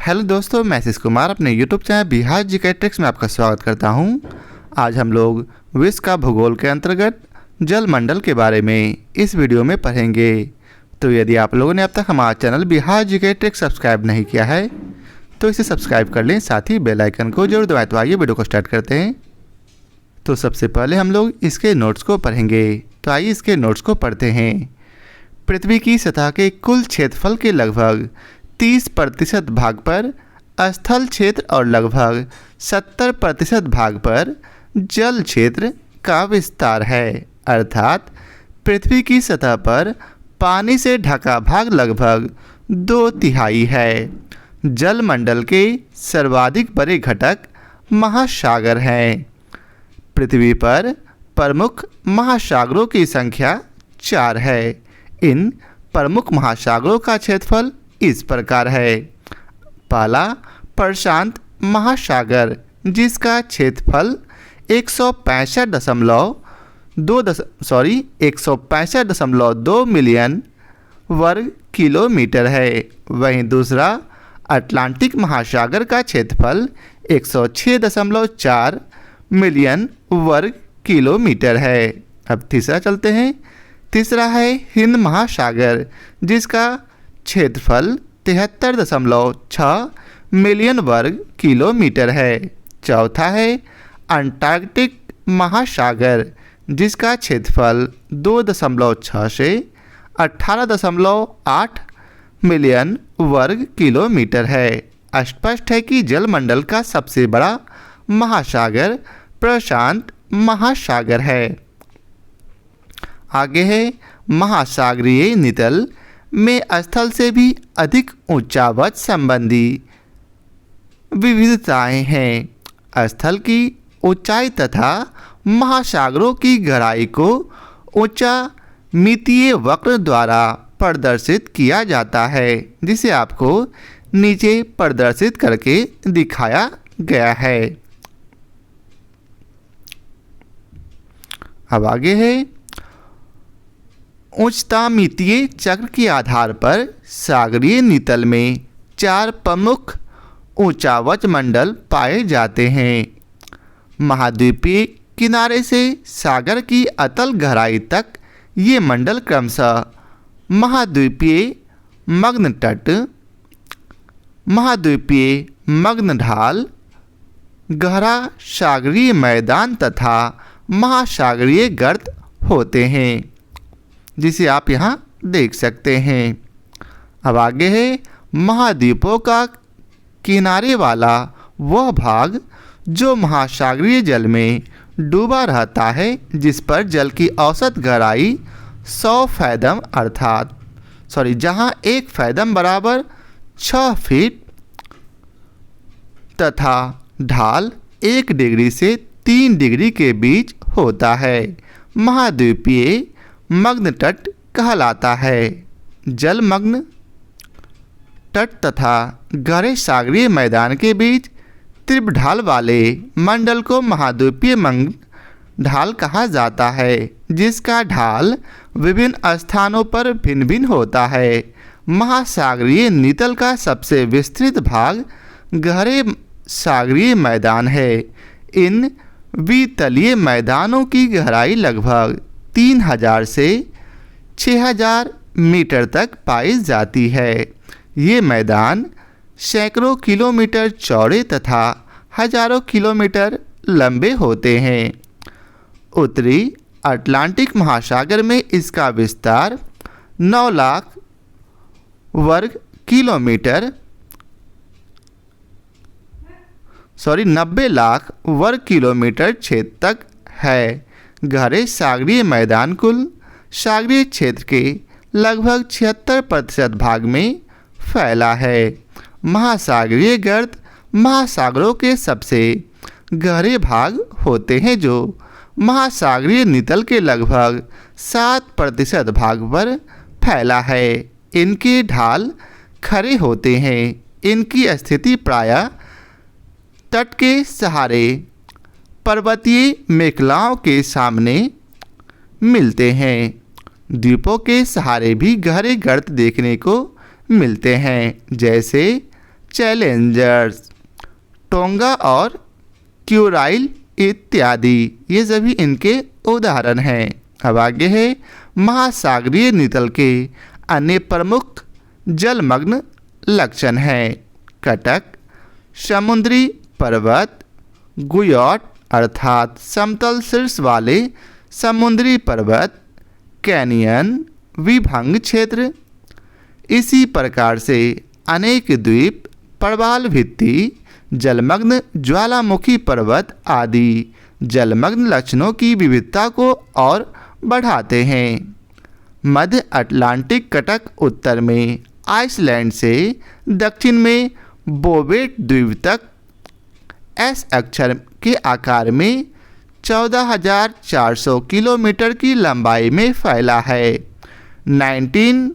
Hello दोस्तों, मैं आशीष कुमार अपने YouTube channel Bihar GK tricks में आपका स्वागत करता हूं। आज हम लोग विश्व का भूगोल के अंतर्गत जलमंडल के बारे में इस वीडियो में पढ़ेंगे। तो यदि आप लोगों ने अब तक हमारा channel Bihar GK tricks subscribe नहीं किया है तो इसे सब्सक्राइब कर लें, साथ ही बेल आइकन को जरूर दबाएं। तो आइए वीडियो को स्टार्ट करते हैं। तो सबसे पहले हम लोग इसके नोट्स को पढ़ेंगे। तो आइए इसके नोट्स को पढ़ते हैं। पृथ्वी की सतह के कुल क्षेत्रफल के लगभग 30% भाग पर स्थल क्षेत्र और लगभग 70% भाग पर जल क्षेत्र का विस्तार है। अर्थात पृथ्वी की सतह पर पानी से ढका भाग लगभग 2/3 है। जलमंडल के सर्वाधिक बड़े घटक महासागर हैं। पृथ्वी पर प्रमुख महासागरों की संख्या 4 है। इन प्रमुख महासागरों का क्षेत्रफल इस प्रकार है। पहला प्रशांत महासागर, जिसका क्षेत्रफल 165.2 मिलियन वर्ग किलोमीटर है। वहीं दूसरा अटलांटिक महासागर का क्षेत्रफल 106.4 मिलियन वर्ग किलोमीटर है। अब तीसरा चलते हैं। तीसरा है हिंद महासागर, जिसका क्षेत्रफल 73.6 मिलियन वर्ग किलोमीटर है। चौथा है अंटार्कटिक महासागर, जिसका क्षेत्रफल 2.6 से 18.8 मिलियन वर्ग किलोमीटर है। स्पष्ट है कि जलमंडल का सबसे बड़ा महासागर प्रशांत महासागर है। आगे है महासागरीय नितल में स्थल से भी अधिक ऊंचावच संबंधी विविधताएं हैं। स्थल की ऊंचाई तथा महासागरों की गहराई को ऊंचा मितीय वक्र द्वारा प्रदर्शित किया जाता है, जिसे आपको नीचे प्रदर्शित करके दिखाया गया है। अब आगे है उच्चता मितीय चक्र के आधार पर सागरीय नितल में 4 प्रमुख ऊंचावच मंडल पाए जाते हैं। महाद्वीपीय किनारे से सागर की अतल गहराई तक ये मंडल क्रमशः महाद्वीपीय मग्न तट, महाद्वीपीय मग्न ढाल, गहरा सागरीय मैदान तथा महासागरीय गर्त होते हैं, जिसे आप यहाँ देख सकते हैं। अब आगे है महाद्वीपों का किनारे वाला वह भाग जो महासागरीय जल में डूबा रहता है, जिस पर जल की औसत गहराई 100 फैदम जहाँ 1 फैदम बराबर 6 फीट तथा ढाल 1 डिग्री से 3 डिग्री के बीच होता है, महाद्वीपीय मग्न तट कहलाता है। जलमग्न तट तथा गहरे सागरीय मैदान के तीव्र ढाल वाले मंडल को महाद्वीपीय मग्न ढाल कहा जाता है, जिसका ढाल विभिन्न स्थानों पर भिन्न भिन्न होता है। महासागरीय नितल का सबसे विस्तृत भाग गहरे सागरीय मैदान है। इन वितलीय मैदानों की गहराई लगभग 3000 से 6000 मीटर तक पाई जाती है। ये मैदान सैकड़ों किलोमीटर चौड़े तथा हजारों किलोमीटर लंबे होते हैं। उत्तरी अटलांटिक महासागर में इसका विस्तार 9 लाख वर्ग किलोमीटर 90 लाख वर्ग किलोमीटर क्षेत्र तक है। गहरे सागरीय मैदान कुल सागरीय क्षेत्र के लगभग 76% भाग में फैला है। महासागरीय गर्त महासागरों के सबसे गहरे भाग होते हैं, जो महासागरीय नितल के लगभग 7% भाग पर फैला है। इनके ढाल खड़े होते हैं। इनकी स्थिति प्रायः तट के सहारे पर्वतीय मेखलाओं के सामने मिलते हैं। द्वीपों के सहारे भी गहरे गर्त देखने को मिलते हैं, जैसे चैलेंजर्स, टोंगा और क्यूराइल इत्यादि, ये सभी इनके उदाहरण हैं। अब आगे है महासागरीय नितल के अन्य प्रमुख जलमग्न लक्षण हैं। कटक, समुद्री पर्वत, गुयॉट अर्थात समतल शीर्ष वाले समुद्री पर्वत, कैनियन, विभंग क्षेत्र। इसी प्रकार से अनेक द्वीप, प्रवाल भित्ति, जलमग्न ज्वालामुखी पर्वत आदि जलमग्न लक्षणों की विविधता को और बढ़ाते हैं। मध्य अटलांटिक कटक उत्तर में आइसलैंड से दक्षिण में बोवेट द्वीप तक एस अक्षर के आकार में 14,400 किलोमीटर की लंबाई में फैला है। 19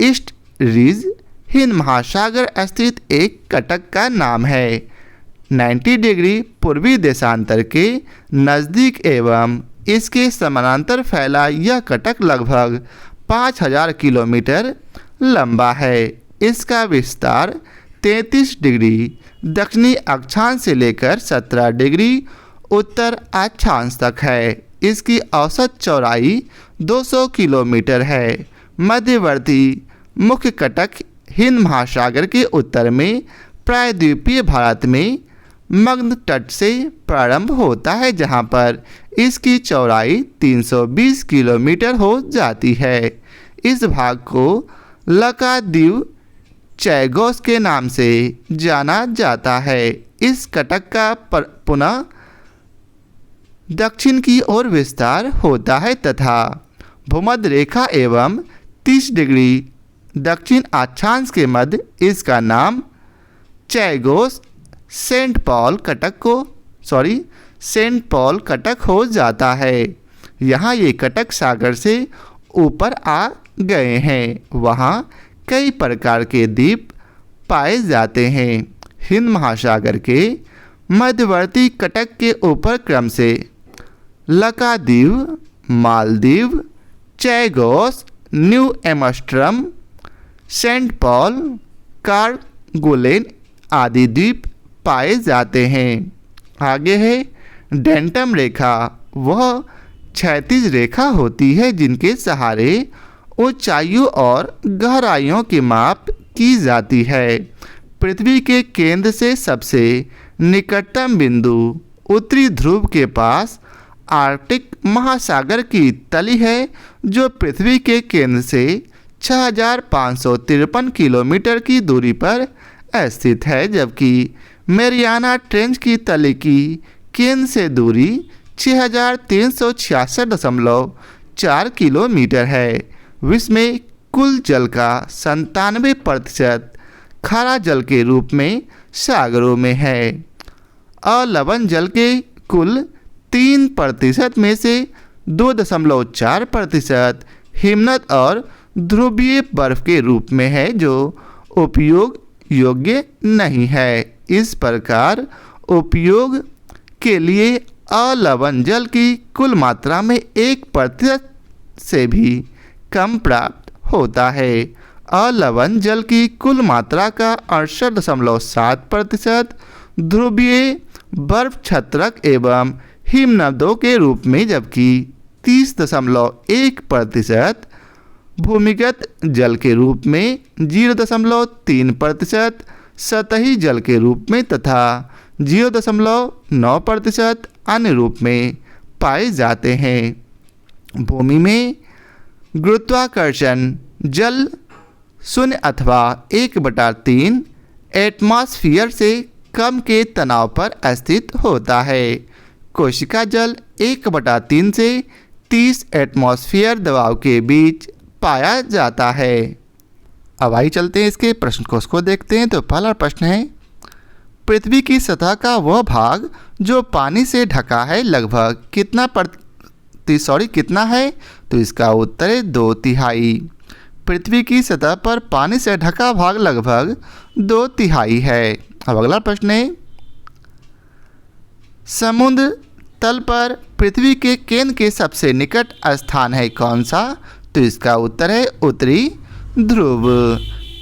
ईस्ट रिज हिंद महासागर स्थित एक कटक का नाम है। 90 डिग्री पूर्वी देशांतर के नज़दीक एवं इसके समानांतर फैला यह कटक लगभग 5,000 किलोमीटर लंबा है। इसका विस्तार 33 डिग्री दक्षिणी अक्षांश से लेकर 17 डिग्री उत्तर अक्षांश तक है। इसकी औसत चौड़ाई 200 किलोमीटर है। मध्यवर्ती मुख्य कटक हिंद महासागर के उत्तर में प्रायद्वीपीय भारत में मग्न तट से प्रारंभ होता है, जहां पर इसकी चौड़ाई 320 किलोमीटर हो जाती है। इस भाग को लकाद्वीप चैगोस के नाम से जाना जाता है। इस कटक का पुनः दक्षिण की ओर विस्तार होता है तथा भूमध्य रेखा एवं 30 डिग्री दक्षिण अक्षांश के मध्य इसका नाम चैगोस सेंट पॉल कटक हो जाता है। यहाँ ये कटक सागर से ऊपर आ गए हैं। वहाँ कई प्रकार के द्वीप पाए जाते हैं। हिंद महासागर के मध्यवर्ती कटक के ऊपर क्रम से Lakshadweep, Maldives, Chagos, New Amsterdam, Saint Paul, Kerguelen आदि द्वीप पाए जाते हैं। आगे है डेंटम रेखा। वह क्षैतिज रेखा होती है जिनके सहारे ऊंचाइयों और गहराइयों की माप की जाती है। पृथ्वी के केंद्र से सबसे निकटतम बिंदु उत्तरी ध्रुव के पास आर्कटिक महासागर की तली है, जो पृथ्वी के केंद्र से 6,553 किलोमीटर की दूरी पर स्थित है, जबकि मैरियाना ट्रेंच की तली की केंद्र से दूरी 6,366.4 किलोमीटर है। विश्व में कुल जल का 97% खारा जल के रूप में सागरों में है। अलवण जल के कुल 3% में से 2.4% हिमनद और ध्रुवीय बर्फ के रूप में है, जो उपयोग योग्य नहीं है। इस प्रकार उपयोग के लिए अलवण जल की कुल मात्रा में 1% से भी कम प्राप्त होता है। अलवण जल की कुल मात्रा का 68.7% ध्रुवीय बर्फ छत्रक एवं हिमनदों के रूप में, जबकि 30.1% भूमिगत जल के रूप में, 0.3% सतही जल के रूप में तथा 0.9% अन्य रूप में पाए जाते हैं। भूमि में गुरुत्वाकर्षण जल 0 अथवा 1/3 एटमॉस्फेयर से कम के तनाव पर स्थित होता है। कोशिका जल 1/3 से 30 एटमॉस्फेयर दबाव के बीच पाया जाता है। अब आइए चलते हैं इसके प्रश्न कोश को देखते हैं। तो पहला प्रश्न है, पृथ्वी की सतह का वह भाग जो पानी से ढका है लगभग कितना है? तो इसका उत्तर है 2/3। पृथ्वी की सतह पर पानी से ढका भाग लगभग 2/3 है। अब अगला प्रश्न है, समुद्र तल पर पृथ्वी के केंद्र के सबसे निकट स्थान है कौन सा? तो इसका उत्तर है उत्तरी ध्रुव।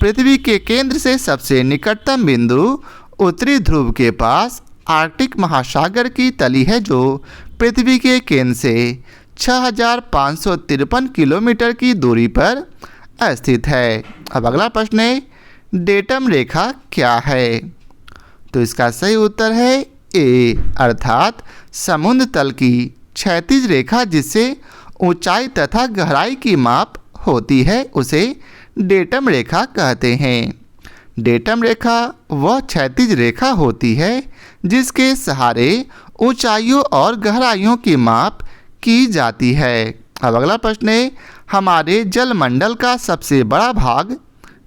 पृथ्वी के केंद्र से सबसे निकटतम बिंदु उत्तरी ध्रुव के पास आर्कटिक महासागर की तली है, जो पृथ्वी के केंद्र से 6553 किलोमीटर की दूरी पर स्थित है। अब अगला प्रश्न है, डेटम रेखा क्या है? तो इसका सही उत्तर है ए, अर्थात समुद्र तल की क्षैतिज रेखा जिससे ऊंचाई तथा गहराई की माप होती है उसे डेटम रेखा कहते हैं। डेटम रेखा वह क्षैतिज रेखा होती है जिसके सहारे ऊंचाइयों और गहराइयों की माप की जाती है। अब अगला प्रश्न है, हमारे जलमंडल का सबसे बड़ा भाग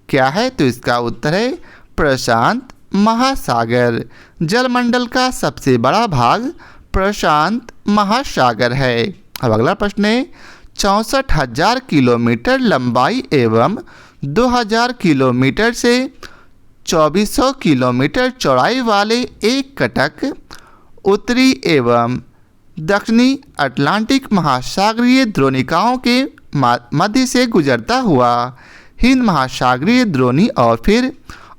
क्या है? तो इसका उत्तर है प्रशांत महासागर। जलमंडल का सबसे बड़ा भाग प्रशांत महासागर है। अब अगला प्रश्न है, 64,000 किलोमीटर लंबाई एवं 2,000 किलोमीटर से 2400 किलोमीटर चौड़ाई वाले एक कटक उत्तरी एवं दक्षिणी अटलांटिक महासागरीय द्रोणिकाओं के मध्य से गुजरता हुआ हिंद महासागरीय द्रोणी और फिर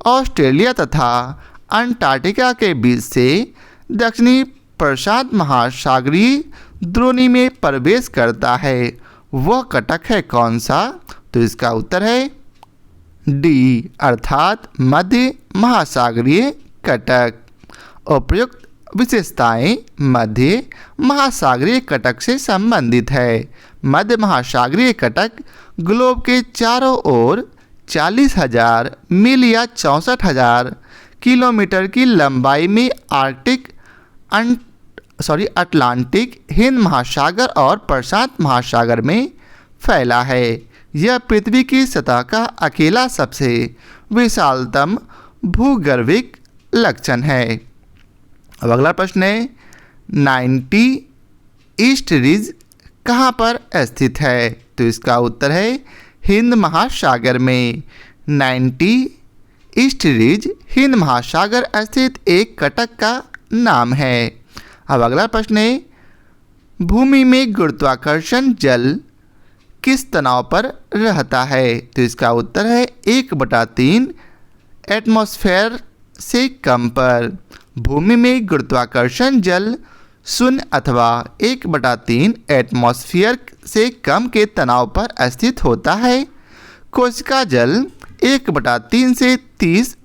ऑस्ट्रेलिया तथा अंटार्कटिका के बीच से दक्षिणी प्रशांत महासागरीय द्रोणी में प्रवेश करता है। वह कटक है कौन सा? तो इसका उत्तर है डी, अर्थात मध्य महासागरीय कटक। उपयुक्त विशेषताएं मध्य महासागरीय कटक से संबंधित है। मध्य महासागरीय कटक ग्लोब के चारों ओर 40,000 मील या 64,000 किलोमीटर की लंबाई में अटलांटिक, हिंद महासागर और प्रशांत महासागर में फैला है। यह पृथ्वी की सतह का अकेला सबसे विशालतम भूगर्भिक लक्षण है। अब अगला प्रश्न है, 90 ईस्ट रिज कहाँ पर स्थित है? तो इसका उत्तर है हिंद महासागर में। 90 ईस्ट रिज हिंद महासागर स्थित एक कटक का नाम है। अब अगला प्रश्न है, भूमि में गुरुत्वाकर्षण जल किस तनाव पर रहता है? तो इसका उत्तर है 1/3 एटमॉस्फेयर से कम पर। भूमि में गुरुत्वाकर्षण जल 0 अथवा 1/3 एटमॉस्फेयर से कम के तनाव पर स्थित होता है। कोशिका जल 1/3 से 30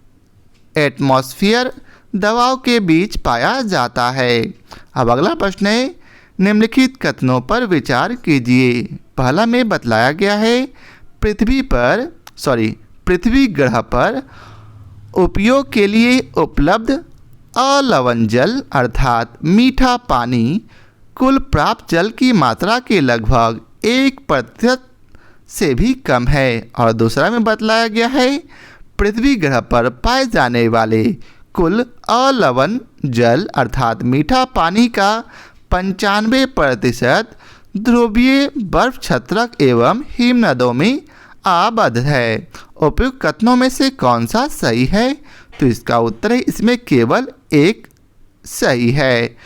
एटमॉस्फेयर दबाव के बीच पाया जाता है। अब अगला प्रश्न है, निम्नलिखित कथनों पर विचार कीजिए। पहला में बतलाया गया है पृथ्वी ग्रह पर उपयोग के लिए उपलब्ध अलवण जल अर्थात मीठा पानी कुल प्राप्त जल की मात्रा के लगभग 1% से भी कम है। और दूसरा में बतलाया गया है पृथ्वी ग्रह पर पाए जाने वाले कुल अलवण जल अर्थात मीठा पानी का 95% ध्रुवीय बर्फ छत्रक एवं हिमनदों में आबद्ध है। उपयुक्त कथनों में से कौन सा सही है? तो इसका उत्तर है इसमें केवल एक सही है।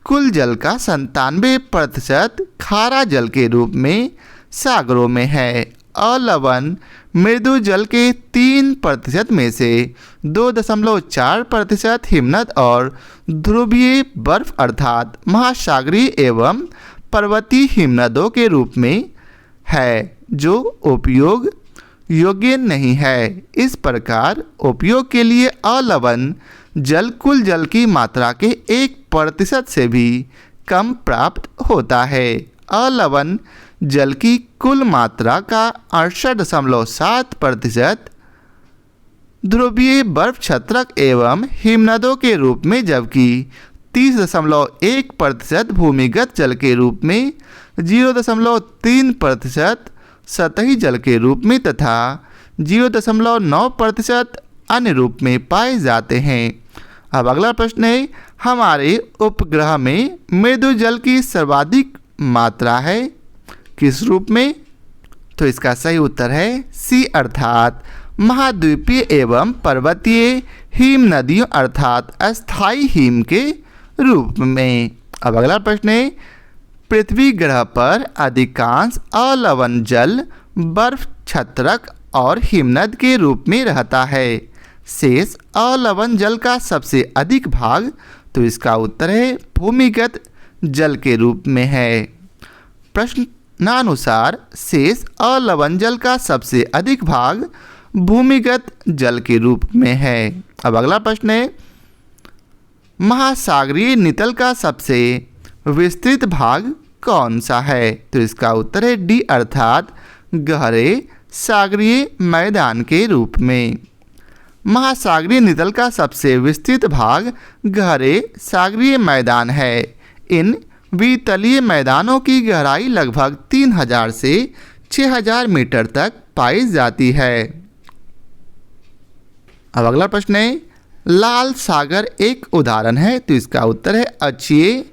कुल जल का 97% खारा जल के रूप में सागरों में है। अलवण मृदु जल के 3% में से 2.4% हिमनद और ध्रुवीय बर्फ अर्थात महासागरीय एवं पर्वतीय हिमनदों के रूप में है जो उपयोग योग्य नहीं है। इस प्रकार उपयोग के लिए अलवण जल कुल जल की मात्रा के 1% से भी कम प्राप्त होता है। अलवण जल की कुल मात्रा का 68.7% ध्रुवीय बर्फ छत्रक एवं हिमनदों के रूप में, जबकि 30.1% भूमिगत जल के रूप में, 0.3% सतही जल के रूप में तथा 0.9% अन्य रूप में पाए जाते हैं। अब अगला प्रश्न है, हमारे उपग्रह में मृदु जल की सर्वाधिक मात्रा है किस रूप में? तो इसका सही उत्तर है सी, अर्थात महाद्वीपीय एवं पर्वतीय हिम नदियों अर्थात अस्थायी हिम के रूप में। अब अगला प्रश्न है, पृथ्वी ग्रह पर अधिकांश अलवण जल बर्फ छत्रक और हिमनद के रूप में रहता है। शेष अलवण जल का सबसे अधिक भाग, तो इसका उत्तर है भूमिगत जल के रूप में है। प्रश्नानुसार शेष अलवण जल का सबसे अधिक भाग भूमिगत जल के रूप में है। अब अगला प्रश्न है, महासागरीय नितल का सबसे विस्तृत भाग कौन सा है? तो इसका उत्तर है डी अर्थात गहरे सागरीय मैदान के रूप में। महासागरीय नितल का सबसे विस्तृत भाग गहरे सागरीय मैदान है। इन वितलीय मैदानों की गहराई लगभग 3000 से 6000 मीटर तक पाई जाती है। अब अगला प्रश्न है, लाल सागर एक उदाहरण है, तो इसका उत्तर है अक्षीय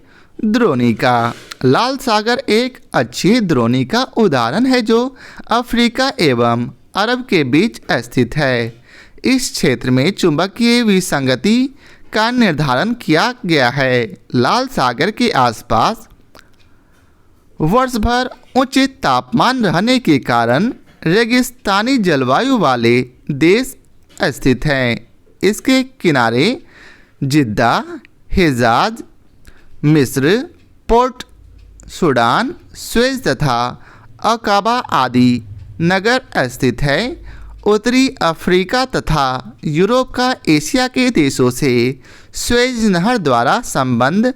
द्रोणिका। लाल सागर एक अक्षीय द्रोणिका उदाहरण है जो अफ्रीका एवं अरब के बीच स्थित है। इस क्षेत्र में चुंबकीय विसंगति का निर्धारण किया गया है। लाल सागर के आसपास वर्ष भर ऊंचे तापमान रहने के कारण रेगिस्तानी जलवायु वाले देश स्थित हैं। इसके किनारे जिद्दा, हिजाज, मिस्र, पोर्ट सूडान, सुएज तथा अकाबा आदि नगर स्थित है। उत्तरी अफ्रीका तथा यूरोप का एशिया के देशों से सुएज नहर द्वारा संबंध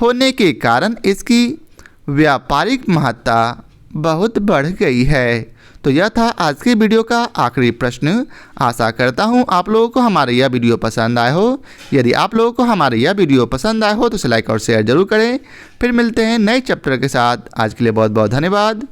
होने के कारण इसकी व्यापारिक महत्ता बहुत बढ़ गई है। तो यह था आज के वीडियो का आखिरी प्रश्न। आशा करता हूँ आप लोगों को हमारा यह वीडियो पसंद आया हो। यदि आप लोगों को हमारा यह वीडियो पसंद आया हो तो इसे लाइक और शेयर जरूर करें। फिर मिलते हैं नए चैप्टर के साथ। आज के लिए बहुत बहुत धन्यवाद।